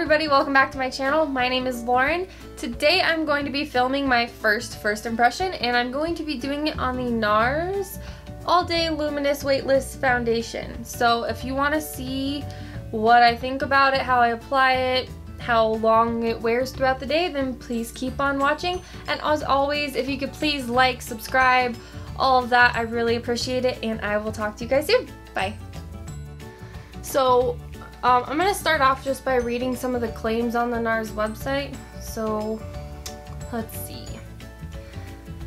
everybody, welcome back to my channel. My name is Lauren. Today I'm going to be filming my first impression, and I'm going to be doing it on the NARS All Day Luminous Weightless Foundation. So if you want to see what I think about it, how I apply it, how long it wears throughout the day, then please keep on watching. And as always, if you could please like, subscribe, all of that, I really appreciate it, and I will talk to you guys soon. Bye. So I'm going to start off just by reading some of the claims on the NARS website. So let's see.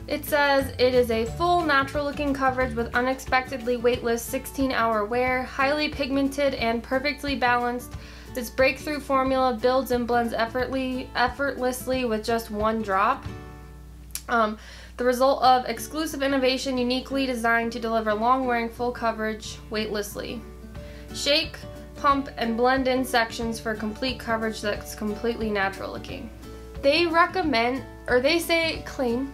It says it is a full natural looking coverage with unexpectedly weightless 16-hour wear, highly pigmented and perfectly balanced. This breakthrough formula builds and blends effortlessly with just one drop. The result of exclusive innovation uniquely designed to deliver long-wearing full coverage weightlessly. Shake, pump, and blend in sections for complete coverage that's completely natural looking. They recommend, or they claim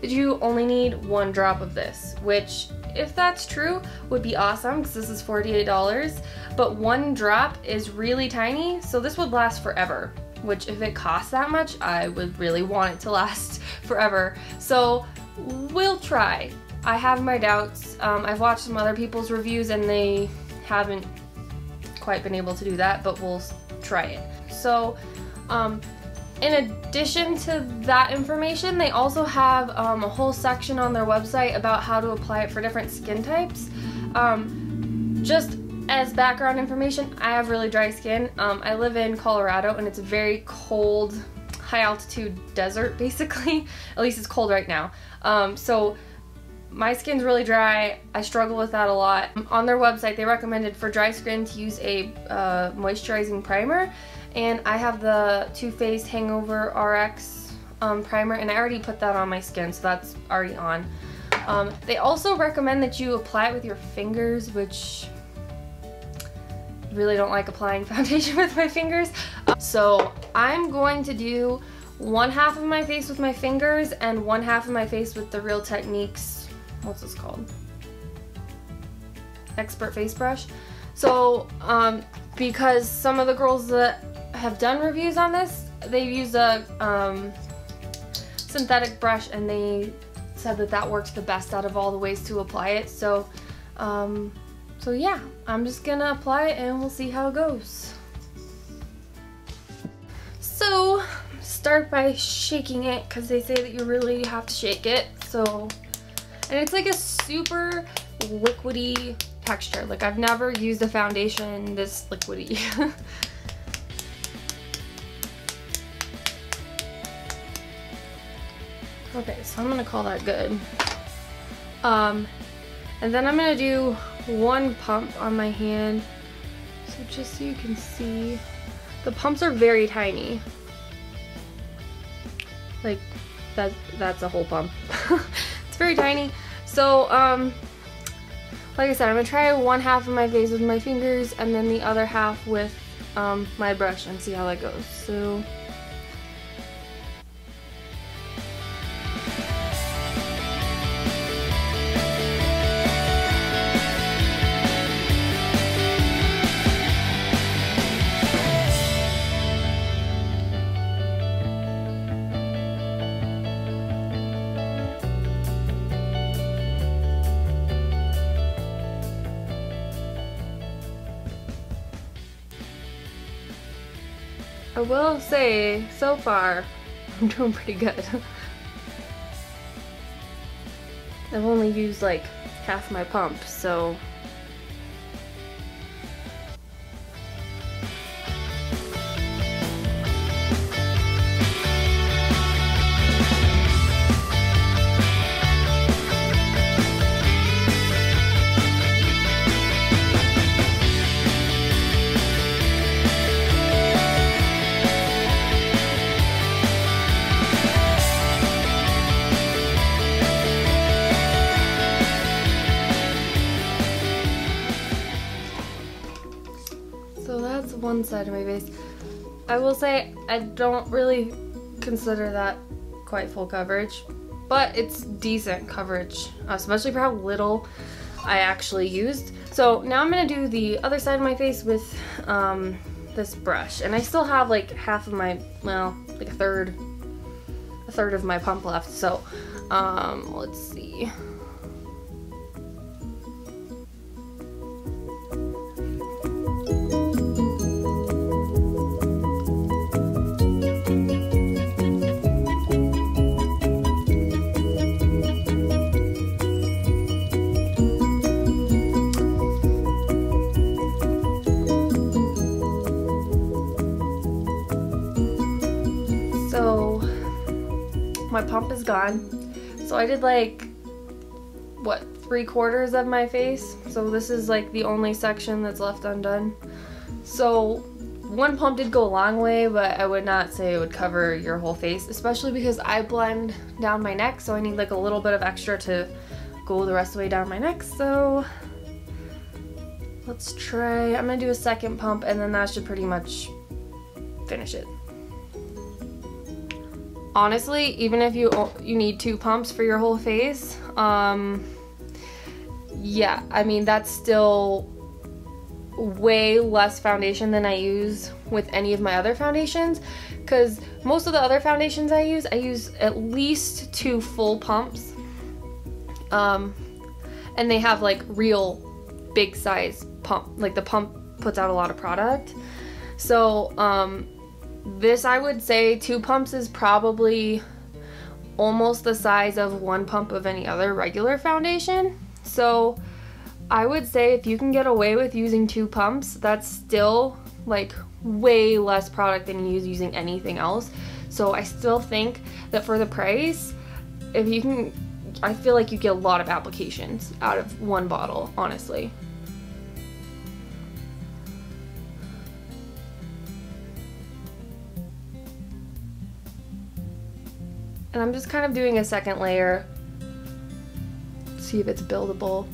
that you only need one drop of this, which, if that's true, would be awesome because this is $48, but one drop is really tiny, so this would last forever, which if it costs that much, I would really want it to last forever. So we'll try. I have my doubts. I've watched some other people's reviews and they haven't quite been able to do that, but we'll try it. So in addition to that information, they also have a whole section on their website about how to apply it for different skin types. Just as background information, I have really dry skin. I live in Colorado and it's a very cold, high altitude desert basically. At least it's cold right now. So my skin's really dry. I struggle with that a lot. On their website, they recommended for dry skin to use a moisturizing primer, and I have the Too Faced Hangover RX primer, and I already put that on my skin, so that's already on. They also recommend that you apply it with your fingers, which I really don't like applying foundation with my fingers. So I'm going to do one half of my face with my fingers and one half of my face with the Real Techniques, what's this called? Expert Face Brush. So because some of the girls that have done reviews on this, they use a synthetic brush, and they said that that works the best out of all the ways to apply it. So so yeah, I'm just gonna apply it and we'll see how it goes. So start by shaking it, because they say that you really have to shake it. So, and it's like a super liquidy texture. Like, I've never used a foundation this liquidy. Okay, so I'm gonna call that good. And then I'm gonna do one pump on my hand. So just so you can see, the pumps are very tiny. Like, that's a whole pump. It's very tiny. So, like I said, I'm gonna try one half of my face with my fingers and then the other half with my brush and see how that goes. So. I will say, so far, I'm doing pretty good. I've only used like half my pump, so. One side of my face. I will say I don't really consider that quite full coverage, but it's decent coverage, especially for how little I actually used. So now I'm gonna do the other side of my face with this brush, and I still have like half of my, well, like a third of my pump left, so let's see. So my pump is gone. So I did like, what, 3/4 of my face. So this is like the only section that's left undone. So one pump did go a long way, but I would not say it would cover your whole face, especially because I blend down my neck, so I need like a little bit of extra to go the rest of the way down my neck. So let's try, I'm gonna do a second pump, and then that should pretty much finish it. Honestly, even if you need 2 pumps for your whole face, yeah, I mean, that's still way less foundation than I use with any of my other foundations, because most of the other foundations I use at least 2 full pumps, and they have like real big size pump, like the pump puts out a lot of product. So this, I would say 2 pumps is probably almost the size of 1 pump of any other regular foundation. So I would say if you can get away with using 2 pumps, that's still like way less product than you use using anything else. So I still think that for the price, if you can, I feel like you get a lot of applications out of 1 bottle, honestly. And I'm just kind of doing a second layer, see if it's buildable.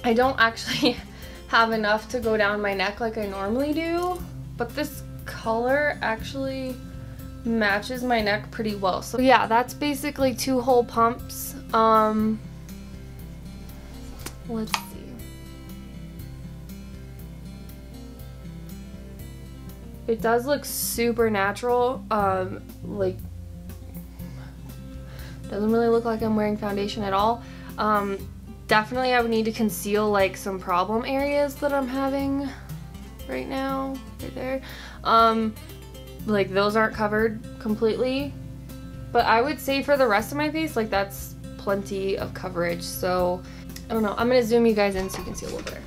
I don't actually have enough to go down my neck like I normally do, but this color actually matches my neck pretty well. So yeah, that's basically 2 whole pumps. Let's see. It does look super natural. Like, doesn't really look like I'm wearing foundation at all. Definitely I would need to conceal like some problem areas that I'm having right now, right there. Like those aren't covered completely, but I would say for the rest of my face, like that's plenty of coverage. So I don't know, I'm gonna zoom you guys in so you can see a little better.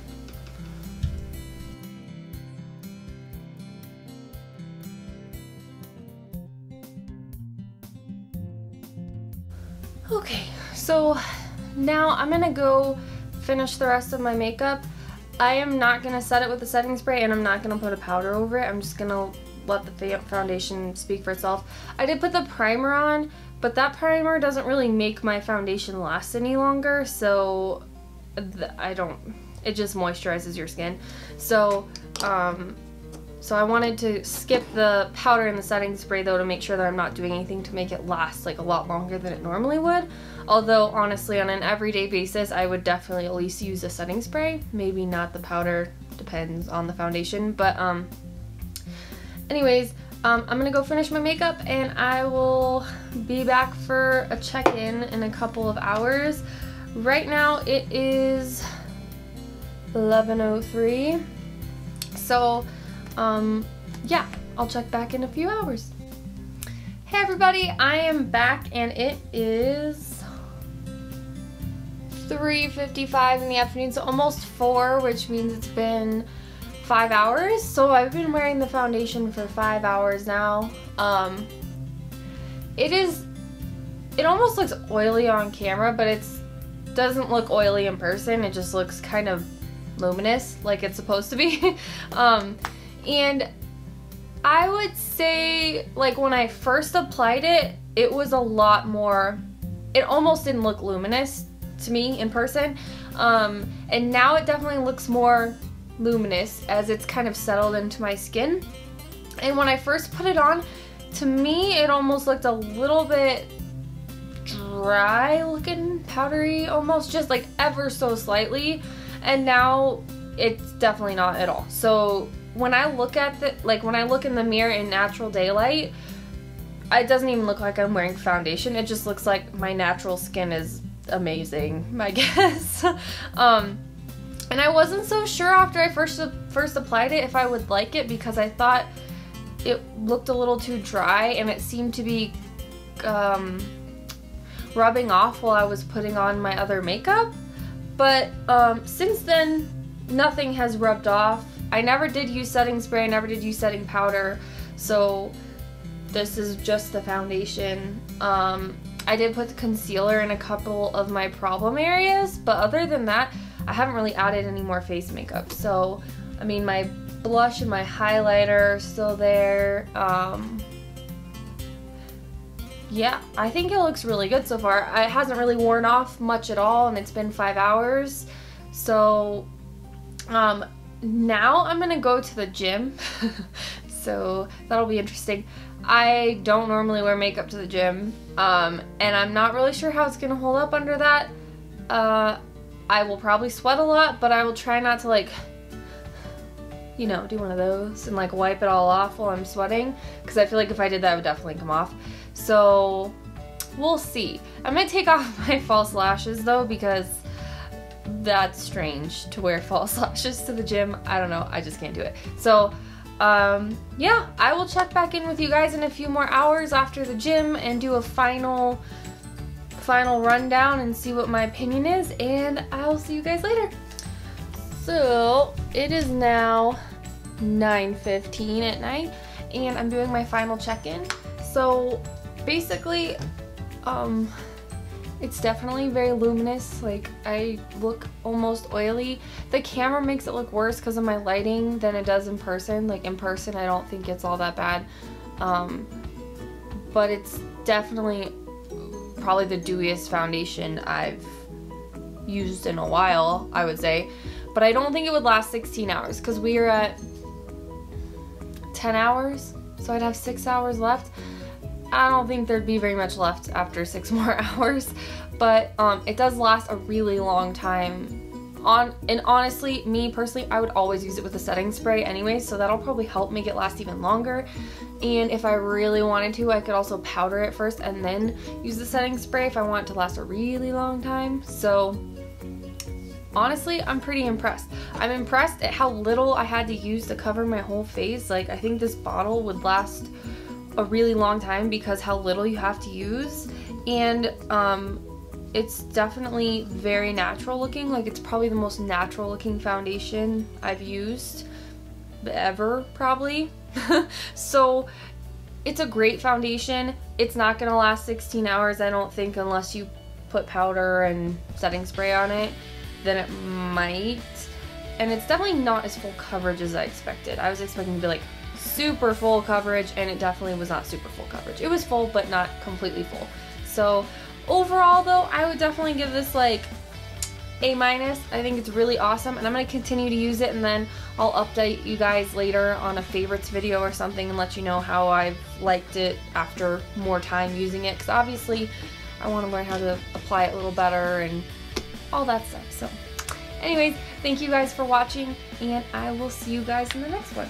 Okay, so now I'm gonna go finish the rest of my makeup. I am not gonna set it with a setting spray, and I'm not gonna put a powder over it. I'm just gonna let the foundation speak for itself. I did put the primer on, but that primer doesn't really make my foundation last any longer, so it just moisturizes your skin. So so I wanted to skip the powder and the setting spray though, to make sure that I'm not doing anything to make it last like a lot longer than it normally would. Although honestly, on an everyday basis, I would definitely at least use a setting spray. Maybe not the powder, depends on the foundation. But anyways, I'm gonna go finish my makeup, and I will be back for a check-in in a couple of hours. Right now it is 11:03. So yeah, I'll check back in a few hours. Hey everybody, I am back, and it is 3:55 in the afternoon, so almost 4, which means it's been 5 hours. So I've been wearing the foundation for 5 hours now. It almost looks oily on camera, but doesn't look oily in person. It just looks kind of luminous like it's supposed to be. And I would say, like, when I first applied it, it was a lot more, it almost didn't look luminous to me in person. And now it definitely looks more luminous as it's kind of settled into my skin. And when I first put it on, to me it almost looked a little bit dry looking, powdery almost, just like ever so slightly. And now it's definitely not at all. So when I look at the, like when I look in the mirror in natural daylight, it doesn't even look like I'm wearing foundation. It just looks like my natural skin is amazing, I guess. And I wasn't so sure after I first applied it if I would like it, because I thought it looked a little too dry and it seemed to be rubbing off while I was putting on my other makeup. But since then, nothing has rubbed off. I never did use setting spray, I never did use setting powder, so this is just the foundation. I did put the concealer in a couple of my problem areas, but other than that, I haven't really added any more face makeup. So, I mean, my blush and my highlighter are still there. Yeah, I think it looks really good so far. It hasn't really worn off much at all, and it's been 5 hours. So, now I'm gonna go to the gym. So that'll be interesting. I don't normally wear makeup to the gym, and I'm not really sure how it's gonna hold up under that. I will probably sweat a lot, but I will try not to, like, you know, do one of those and like wipe it all off while I'm sweating, because I feel like if I did that, it would definitely come off. So we'll see. I might take off my false lashes though, because that's strange to wear false lashes to the gym. I don't know, I just can't do it. So yeah, I will check back in with you guys in a few more hours after the gym and do a final rundown and see what my opinion is, and I'll see you guys later. So it is now 9:15 at night and I'm doing my final check-in. So basically, it's definitely very luminous. Like, I look almost oily. The camera makes it look worse because of my lighting than it does in person. Like, in person, I don't think it's all that bad. But it's definitely probably the dewiest foundation I've used in a while, I would say. But I don't think it would last 16 hours because we are at 10 hours, so I'd have 6 hours left. I don't think there'd be very much left after 6 more hours, but it does last a really long time. And honestly, me personally, I would always use it with a setting spray anyway, so that'll probably help make it last even longer. And if I really wanted to, I could also powder it first and then use the setting spray if I want it to last a really long time. So honestly, I'm pretty impressed. I'm impressed at how little I had to use to cover my whole face. Like, I think this bottle would last a really long time because how little you have to use. And it's definitely very natural looking. Like, it's probably the most natural looking foundation I've used ever, probably. So it's a great foundation. It's not gonna last 16 hours, I don't think, unless you put powder and setting spray on it. Then it might. And it's definitely not as full coverage as I expected. I was expecting to be like super full coverage, and it definitely was not super full coverage. It was full, but not completely full. So overall though, I would definitely give this like A-. I think it's really awesome, and I'm going to continue to use it, and then I'll update you guys later on a favorites video or something and let you know how I've liked it after more time using it, because obviously I want to learn how to apply it a little better and all that stuff. So anyways, thank you guys for watching, and I will see you guys in the next one.